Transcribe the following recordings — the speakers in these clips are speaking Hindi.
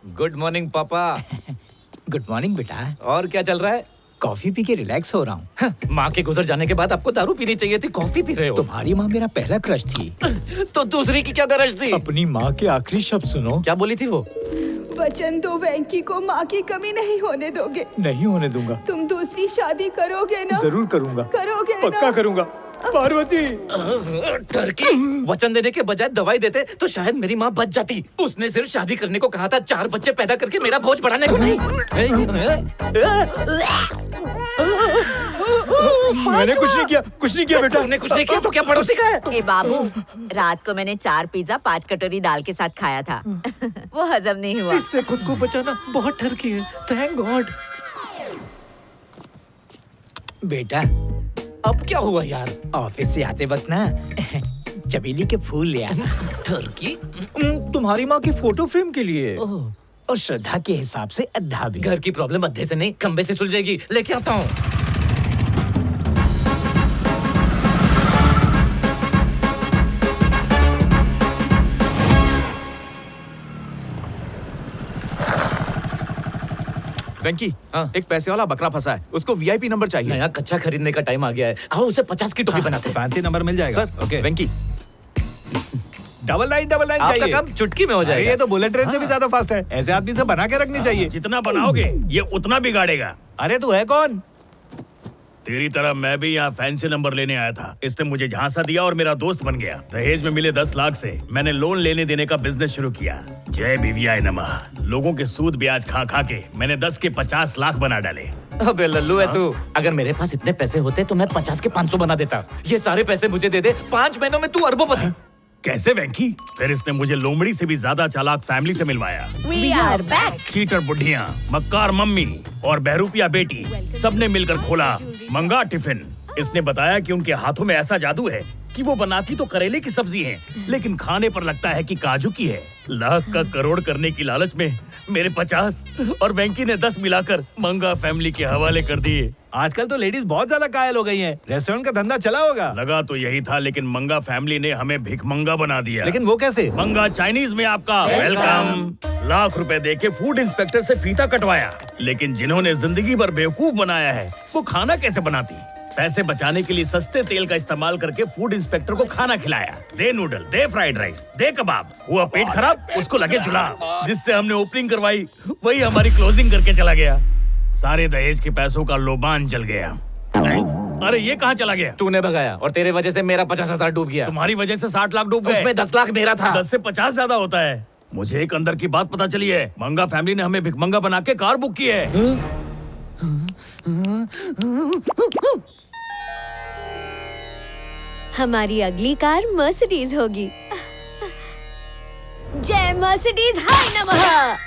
गुड मॉर्निंग पापा। गुड मॉर्निंग बेटा। और क्या चल रहा है? कॉफी पी के रिलैक्स हो रहा हूँ। माँ के गुजर जाने के बाद आपको दारू पीनी चाहिए थी, कॉफी पी रहे हो। तुम्हारी माँ मेरा पहला क्रश थी। तो दूसरी की क्या गरज थी? अपनी माँ के आखिरी शब्द सुनो। क्या बोली थी वो? वचन दो वेंकी को माँ की कमी नहीं होने दोगे। नहीं होने दूंगा। तुम दूसरी शादी करोगे ना? जरूर करूंगा। करोगे ना? पक्का करूंगा। पार्वती। टर्की, वचन देने के बजाय दवाई देते तो शायद मेरी माँ बच जाती। उसने सिर्फ शादी करने को कहा था, 4 बच्चे पैदा करके मेरा बोझ बढ़ाने को नहीं। मैंने कुछ नहीं किया, कुछ नहीं किया बेटा। तुमने कुछ नहीं किया तो क्या पड़ोसी का है? ए बाबू, रात को मैंने 4 पिज्जा 5 कटोरी दाल के साथ खाया था। वो हजम नहीं हुआ। इससे खुद को बचाना बहुत ठरकी है। Thank God. बेटा, अब क्या हुआ यार? ऑफिस से आते वक्त ना चमेली के फूल ले आना। ठरकी? तुम्हारी माँ की फोटो फ्रेम के लिए। और श्रद्धा के हिसाब से अद्धा भी। घर की प्रॉब्लम अद्धे से नहीं, खंबे से सुलझेगी। लेके आता हूँ। वेंकी, हाँ? एक पैसे वाला बकरा फंसा है, उसको वीआईपी नंबर चाहिए। नया कच्चा खरीदने का टाइम आ गया है। आओ उसे 50 की टोपी बनाते हैं। फैंसी नंबर मिल जाएगा। सर, ओके वेंकी, 9999 आपका चाहिए। काम चुटकी में हो अरे जाएगा। ये तो बुलेट ट्रेन से भी ज्यादा फास्ट है। ऐसे आदमी से बना के रखनी चाहिए। जितना बनाओगे ये उतना बिगाड़ेगा। अरे तू है कौन? तेरी तरह मैं भी यहाँ फैंसी नंबर लेने आया था। इसने मुझे झांसा दिया और मेरा दोस्त बन गया। दहेज में मिले 10 लाख से मैंने लोन लेने देने का बिजनेस शुरू किया। जय बीवीआई नमः। लोगों के सूद ब्याज खा खा के मैंने 10 के 50 लाख बना डाले। अबे लल्लू है तू। अगर मेरे पास इतने पैसे होते तो मैं 50 के 500 बना देता। ये सारे पैसे मुझे दे दे, 5 महीनों में तू अरबोपति। कैसे वेंकी? फिर इसने मुझे लोमड़ी से भी ज्यादा चालाक फैमिली से मिलवाया। We are back। चीटर बुढ़िया, मक्कार मम्मी और बहरूपिया बेटी सबने मिलकर खोला मंगा टिफिन। इसने बताया कि उनके हाथों में ऐसा जादू है कि वो बनाती तो करेले की सब्जी है, लेकिन खाने पर लगता है कि काजू की है। लाख का करोड़ करने की लालच में मेरे 50 और वेंकी ने 10 मिलाकर मंगा फैमिली के हवाले कर दिए। आजकल तो लेडीज बहुत ज्यादा कायल हो गई हैं। रेस्टोरेंट का धंधा चला होगा। लगा तो यही था, लेकिन मंगा फैमिली ने हमें भिखमंगा बना दिया। लेकिन वो कैसे? मंगा चाइनीज में आपका वेलकम। लाख रुपए देके फूड इंस्पेक्टर से फीता कटवाया, लेकिन जिन्होंने जिंदगी भर बेवकूफ बनाया है वो खाना कैसे बनाती? पैसे बचाने के लिए सस्ते तेल का इस्तेमाल करके फूड इंस्पेक्टर को खाना खिलाया। दे नूडल, दे फ्राइड राइस, दे कबाब। हुआ पेट खराब, उसको लगे जुलाब। जिससे हमने ओपनिंग करवाई वही हमारी क्लोजिंग करके चला गया। सारे दहेज के पैसों का लोबान जल गया। अरे ये कहाँ चला गया? तूने भगाया और तेरे वजह से मेरा 50,000 डूब गया। तुम्हारी वजह से 60 लाख डूब गए। उसमें 10 लाख मेरा था। 10 से 50 ज्यादा होता है। मुझे एक अंदर की बात पता चली है। मंगा फैमिली ने हमें भिखमंगा बना के कार बुक की है। हमारी अगली कार मर्सिडीज होगी। जय मर्सिडीज हाय नमः।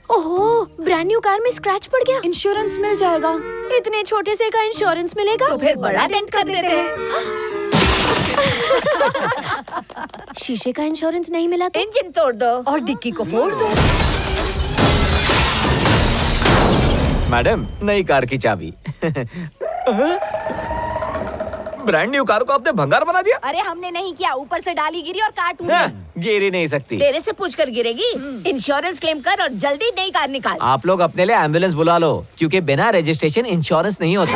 ओहो, ब्रांड न्यू कार में स्क्रैच पड़ गया। इंश्योरेंस मिल जाएगा। इतने छोटे से का इंश्योरेंस मिलेगा? तो फिर बड़ा डेंट कर देते हैं। शीशे का इंश्योरेंस नहीं मिला तो? इंजन तोड़ दो और डिक्की को फोड़ दो। मैडम, नई कार की चाबी। ब्रांड न्यू कार को आपने भंगार बना दिया। अरे हमने नहीं किया, ऊपर से डाली गिरी और कार टूट गई। गिर ही नहीं सकती। तेरे से पूछकर गिरेगी। इंश्योरेंस क्लेम कर और जल्दी नई कार निकाल। आप लोग अपने लिए एम्बुलेंस बुला लो, क्योंकि बिना रजिस्ट्रेशन इंश्योरेंस नहीं होता।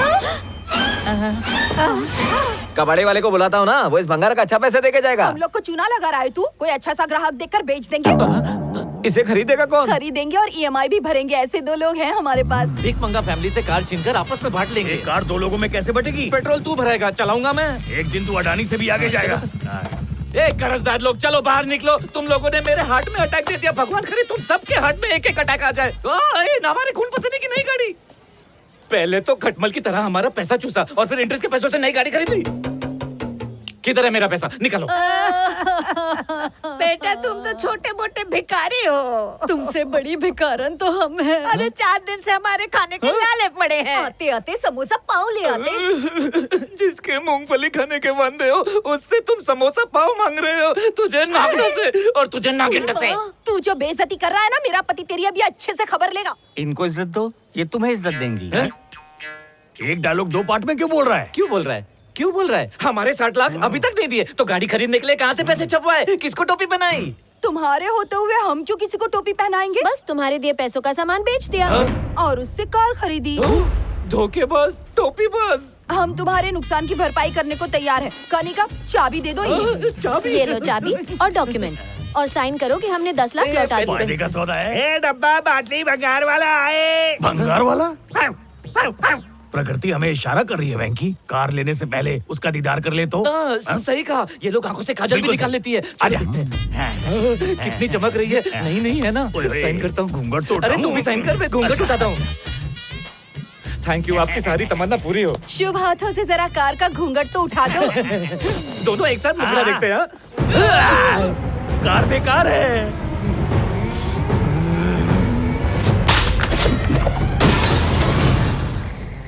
कबाड़े वाले को बुलाता हूँ ना, वो इस भंगार का अच्छा पैसे देके जाएगा। हम लोग को चूना लगा रहा है तू। कोई अच्छा सा ग्राहक देखकर बेच देंगे। इसे खरीदेगा कौन? खरीदेंगे और ईएमआई भी भरेंगे। ऐसे 2 लोग हैं हमारे पास। भीख मंगा फैमिली से कार छीनकर आपस में बांट लेंगे। एक कार 2 लोगों में कैसे बटेगी? पेट्रोल तू भरेगा, चलाऊंगा मैं। एक दिन तू अडानी से भी आगे जाएगा। ए कर्जदार लोग, चलो बाहर निकलो। तुम लोगों ने मेरे हार्ट में अटैक दे दिया। भगवान करे तुम सबके हार्ट में एक एक अटैक आ जाए। हमारे खून पसीने की नई गाड़ी। पहले तो खटमल की तरह हमारा पैसा चूसा और फिर इंटरेस्ट के पैसों से नई गाड़ी खरीद ली। किधर है मेरा पैसा? निकालो। बेटा तुम तो छोटे मोटे भिखारी हो। तुमसे बड़ी भिखारन तो हम हैं। अरे 4 दिन से हमारे खाने के लाले पड़े हैं। आते आते समोसा पाव ले आते। जिसके मूंगफली खाने के वादे हो उससे तुम समोसा पाव मांग रहे हो। तुझे नागना से और तुझे नागिन से। तू जो बेइज्जती कर रहा है ना, मेरा पति तेरी अभी अच्छे से खबर लेगा। इनको इज्जत दो, ये तुम्हें इज्जत देंगी। एक डायलॉग 2 पार्ट में क्यों बोल रहा है? क्यों बोल रहा है? क्यों बोल रहा है? हमारे 60 लाख अभी तक नहीं दिए तो गाड़ी खरीदने के लिए कहाँ से पैसे छपवाए? किसको टोपी बनाई? तुम्हारे होते हुए हम क्यों किसी को टोपी पहनाएंगे? बस तुम्हारे दिए पैसों का सामान बेच दिया। और उससे कार खरीदी। धोखेबाज, टोपीबाज। हम तुम्हारे नुकसान की भरपाई करने को तैयार है। कनिका, चाबी दे दो इन्हें। चाबी। ये लो चाबी और डॉक्यूमेंट्स और साइन करो कि हमने 10 लाख लौटा फायदे दिए। का सौदा है। डब्बा बाटली भंगार वाला आए। भंगार वाला? प्रकृति हमें इशारा कर रही है वेंकी, कार लेने से पहले उसका दीदार कर ले तो। सही कहा, ये लोग आंखों से काजल भी बिल्कुल निकाल सही। लेती है। आजा। देखते हैं। कितनी चमक रही है। नहीं नहीं है ना, ओए, साइन करता हूँ। घूंघट तो अरे उठाऊं। तू भी साइन कर, मैं घूंघट अच्छा, उठाता हूँ। थैंक यू, आपकी सारी तमन्ना पूरी हो। शुभ हाथों से जरा कार का घूंघट तो उठा दो। दोनों एक साथ मुकरा देखते हैं। हाँ? कार बेकार है।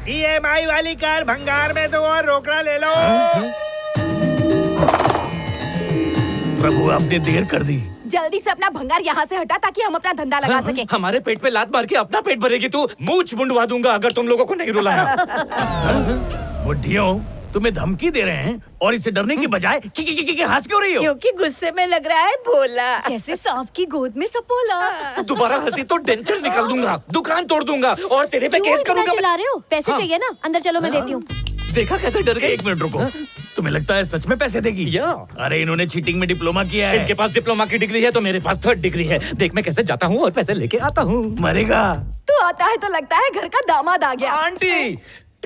EMI वाली कार भंगार में तो और रोकड़ा ले लो। प्रभु आपने देर कर दी। जल्दी से अपना भंगार यहाँ से हटा ताकि हम अपना धंधा लगा सके। हमारे पेट पे लात मार के अपना पेट भरेगी तू। मूंछ मुंडवा दूंगा अगर तुम लोगों को नहीं रुलाया। बुढ़ियों, तुम्हें धमकी दे रहे हैं और इसे डरने की बजाय की हंस क्यों रही हो? क्योंकि गुस्से में लग रहा है भोला। जैसे सांप की गोद में सपोला। दोबारा हंसी तो डेंचर निकाल दूंगा, दुकान तोड़ दूंगा और तेरे पे क्यों केस इतना करूंगा। चिल्ला रहे हो? पैसे हाँ। चाहिए ना? अंदर चलो, मैं देती हूँ। देखा कैसे डर गई। एक मिनट रुको, तुम्हें लगता है सच में पैसे देगी? या। अरे इन्होंने चीटिंग में डिप्लोमा किया है। इनके पास डिप्लोमा की डिग्री है तो मेरे पास 3rd डिग्री है। देख मैं कैसे जाता हूँ और पैसे लेके आता हूँ। मरेगा। तू आता है तो लगता है घर का दामाद आ गया। आंटी,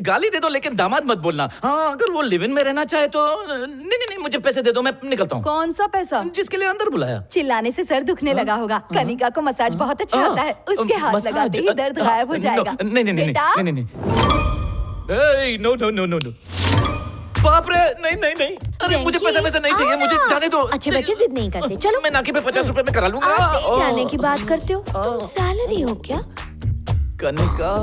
गाली दे दो लेकिन दामाद मत बोलना। हाँ, अगर वो लिव इन में रहना चाहे तो नहीं, मुझे पैसे दे दो, मैं निकलता हूँ। कौन सा पैसा? जिसके लिए अंदर बुलाया। चिल्लाने से सर दुखने लगा होगा। कनिका को मसाज बहुत अच्छा आता है। उसके हाथ मसाज, लगाते ही दर्द गायब हो जाएगा। नहीं बेटा, नो। बाप रे, नहीं। अरे मुझे वेंकी, पैसा नहीं चाहिए, मुझे जाने दो। अच्छे बच्चे जिद नहीं करते। चलो, मैं नाके पे 50 रुपए में करा लूंगा। आप नहीं जाने की बात करते हो। तुम सैलरी हो क्या? कनिका,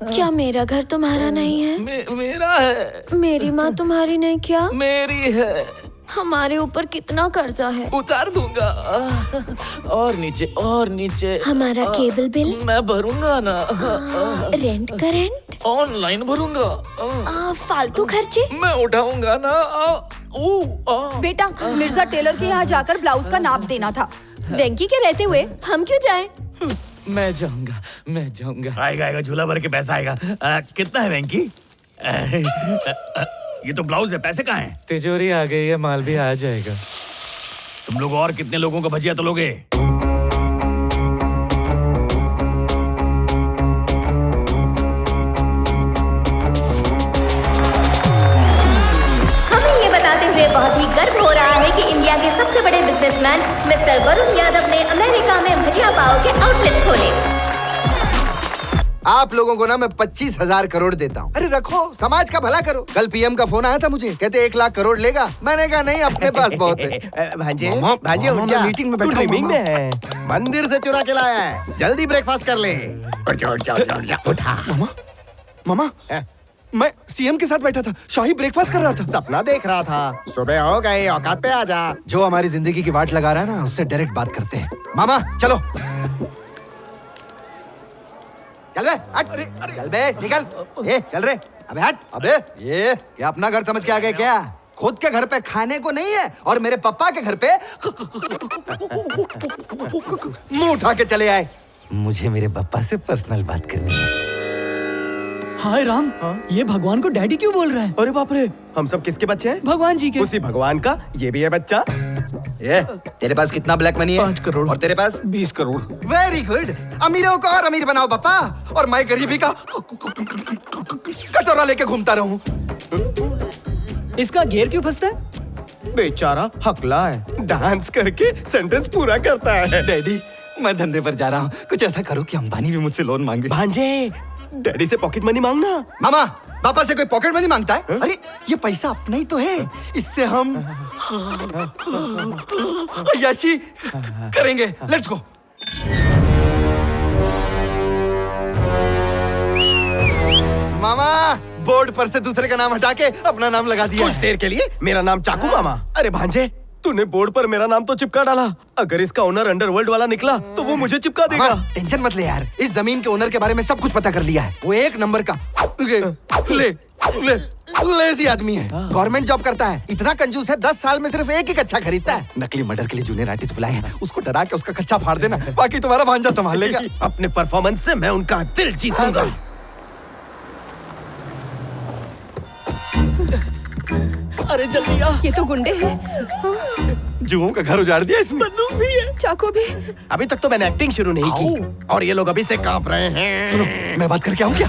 क्या मेरा घर तुम्हारा नहीं है? मेरा है। मेरी माँ तुम्हारी नहीं क्या? मेरी है। हमारे ऊपर कितना कर्जा है? उतार दूंगा। और नीचे। हमारा केबल बिल, मैं भरूंगा ना। रेंट का रेंट, ऑनलाइन भरूंगा। फालतू खर्चे। मैं उठाऊंगा ना। बेटा, मिर्जा टेलर के यहाँ जाकर ब्लाउज का नाप देना था। वेंकी के रहते हुए हम क्यों जाएं? मैं जाऊंगा। आएगा झूला भर के पैसा आएगा। कितना है वेंकी? ये तो ब्लाउज है, पैसे कहाँ हैं? तिजोरी आ गई है, माल भी आ जाएगा। तुम लोग और कितने लोगों का भजिया तलोगे? हमें ये बताते हुए बहुत ही गर्व हो रहा है कि इंडिया के सबसे बड़े बिजनेसमैन मिस्टर वरुण यादव ने अमेरिका में भजिया पाव के आउटलेट्स खोले। आप लोगों को ना मैं 25,000 करोड़ देता हूँ। अरे रखो, समाज का भला करो। कल पीएम का फोन आया था मुझे, कहते 1 लाख करोड़ लेगा। मैंने कहा नहीं, अपने पास बहुत है। भांजे, मामा, मैं मीटिंग में बैठा हूँ, ड्रीमिंग मामा। में है। मंदिर से चुरा के लाया है। जल्दी ब्रेकफास्ट कर ले। उठा। मामा, मैं सीएम के साथ बैठा था, शाही ब्रेकफास्ट कर रहा था। सपना देख रहा था। सुबह हो गई, औकात पे आ जा। जो हमारी जिंदगी की वाट लगा रहा है ना, उससे डायरेक्ट बात करते हैं। मामा चलो, चल बे, हट। चल बे, निकल। चल रे, अबे हट। अबे ये क्या अपना घर समझ के आ गए क्या? खुद के घर पे खाने को नहीं है और मेरे पापा के घर पे मुंह उठा के चले आए। मुझे मेरे पापा से पर्सनल बात करनी है। हाय राम, ये भगवान को डैडी क्यों बोल रहा है? अरे बाप रे, हम सब किसके बच्चे हैं? भगवान जी के। उसी भगवान का ये भी है बच्चा। ये तेरे पास कितना ब्लैक मनी है? 5 करोड़। और तेरे पास? 20 करोड़। Very good. अमीरों को और अमीर बनाओ पापा, और मैं गरीबी का कटोरा लेके घूमता रहूं। इसका गियर क्यों फंसता है? बेचारा हकला है, डांस करके सेंटेंस पूरा करता है। डैडी, मैं धंधे पर जा रहा हूँ, कुछ ऐसा करो कि अंबानी भी मुझसे लोन मांगे। भांजे, डैडी से पॉकेट मनी मांगना। मामा, पापा से कोई पॉकेट मनी मांगता है? अरे ये पैसा अपना ही तो है, इससे हम यशी करेंगे। Let's go. मामा, बोर्ड पर से दूसरे का नाम हटा के अपना नाम लगा दिया। कुछ देर के लिए मेरा नाम चाकू मामा। अरे भांजे, तूने बोर्ड पर मेरा नाम तो चिपका डाला। अगर इसका ओनर अंडरवर्ल्ड वाला निकला तो वो मुझे चिपका देगा। मामा, टेंशन मत ले यार, इस जमीन के ओनर के बारे में सब कुछ पता कर लिया है। वो 1 नंबर का ले लेजी आदमी है, गवर्नमेंट जॉब करता है, इतना कंजूस है, 10 साल में सिर्फ एक ही कच्चा खरीदता है। नकली मर्डर के लिए जूनियर आर्टिस्ट बुलाए हैं, उसको डरा के उसका कच्चा फाड़ देना, बाकी तुम्हारा भांजा संभाल लेगा। अपने परफॉर्मेंस से मैं उनका दिल जीतूंगा। अरे जल्दी आ। ये तो गुंडे हैं। जुओं का घर उजाड़ दिया इसने। बंदूक भी है। चाकू भी। अभी तक तो मैंने एक्टिंग शुरू नहीं की और ये लोग अभी से कांप रहे हैं। सुनो, मैं बात करके आऊं क्या?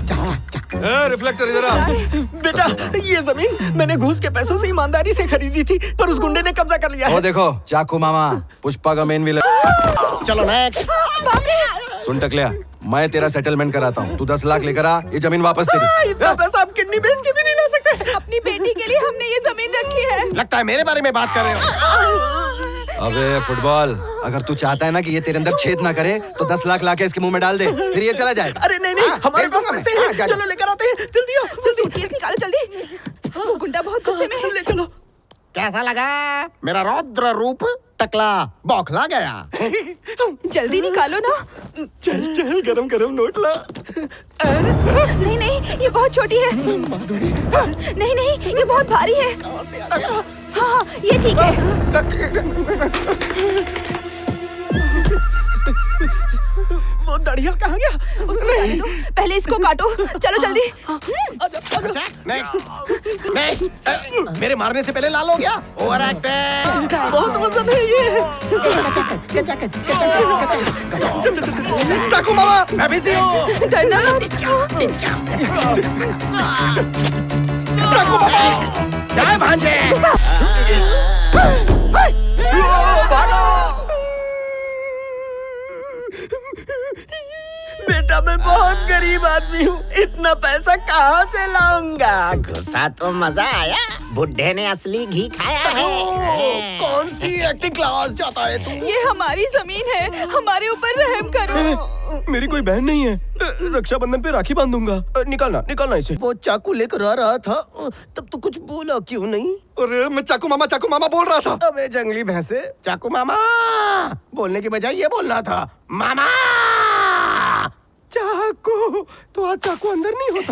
रिफ्लेक्टर इधर आ। बेटा, ये जमीन मैंने घूस के पैसों से ईमानदारी से खरीदी थी, पर उस गुंडे ने कब्जा कर लिया वो है। देखो पुष्पा का मेन विलन। चलो नेक्स्ट। सुन टकलिया, मैं तेरा सेटलमेंट कराता हूँ, तू 10 लाख लेकर आ, ये जमीन वापस तेरी। इतना पैसा आप किडनी बेच के भी नहीं ला सकते। अपनी बेटी के लिए हमने ये जमीन रखी है। लगता है मेरे बारे में बात कर रहे हो। अबे फुटबॉल, अगर तू चाहता है ना कि ये तेरे अंदर छेद ना करे, तो 10 लाख लाके इसके मुंह में डाल दे, फिर ये चला जाएगा। अरे नहीं, हमारे भेज दूंगा पास मैं। पैसे हैं। जा, जा। चलो लेकर आते हैं, जल्दी आओ, जल्दी। सूटकेस निकालो जल्दी। वो गुंडा बहुत गुस्से में है। ले चलो। कैसा लगा मेरा रौद्र रूप? टकला बौखला गया। जल्दी निकालो ना। चल चल, गरम गरम नोट ला। नहीं नहीं, ये बहुत छोटी है। नहीं नहीं, ये बहुत भारी है। हाँ, ये ठीक है। वो दड़ियल कहाँ गया? उसको जाने दो, पहले इसको काटो। चलो जल्दी। नेक्स्ट। मेरे मारने से पहले लाल हो गया। Over acting. बहुत वजन है ये। चाकू मामा, मैं बिजी हूँ। डरना मत। चाकू मामा। जय भांजे। बेटा, मैं बहुत गरीब आदमी हूँ, इतना पैसा कहाँ से लाऊंगा? घुसा तो मजा आया, बुड्ढे ने असली घी खाया है। कौन सी एक्टिंग क्लास जाता है तू? ये हमारी जमीन है, हमारे ऊपर रहम करो। मेरी कोई बहन नहीं है, रक्षाबंधन पे राखी बांधूंगा। निकालना इसे। वो चाकू लेकर आ रहा था, तब तो कुछ बोला क्यों नहीं? अरे मैं चाकू मामा बोल रहा था। अबे जंगली भैंसे, चाकू मामा बोलने की बजाय ये बोलना था, मामा। चाकू तो आज चाकू अंदर नहीं होता।